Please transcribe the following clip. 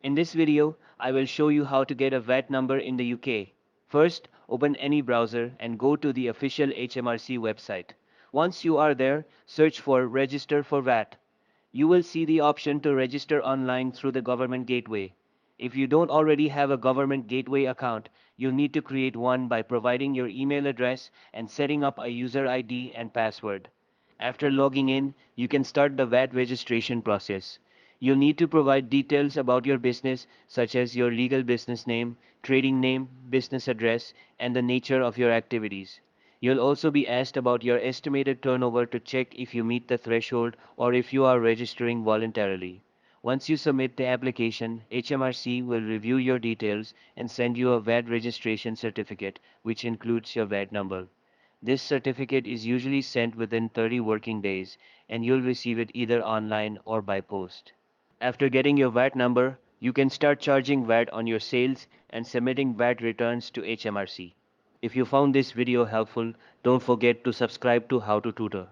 In this video, I will show you how to get a VAT number in the UK. First, open any browser and go to the official HMRC website. Once you are there, search for Register for VAT. You will see the option to register online through the government gateway. If you don't already have a government gateway account, you'll need to create one by providing your email address and setting up a user ID and password. After logging in, you can start the VAT registration process. You'll need to provide details about your business, such as your legal business name, trading name, business address, and the nature of your activities. You'll also be asked about your estimated turnover to check if you meet the threshold or if you are registering voluntarily. Once you submit the application, HMRC will review your details and send you a VAT registration certificate, which includes your VAT number. This certificate is usually sent within 30 working days, and you'll receive it either online or by post. After getting your VAT number, you can start charging VAT on your sales and submitting VAT returns to HMRC. If you found this video helpful, don't forget to subscribe to How to Tutor.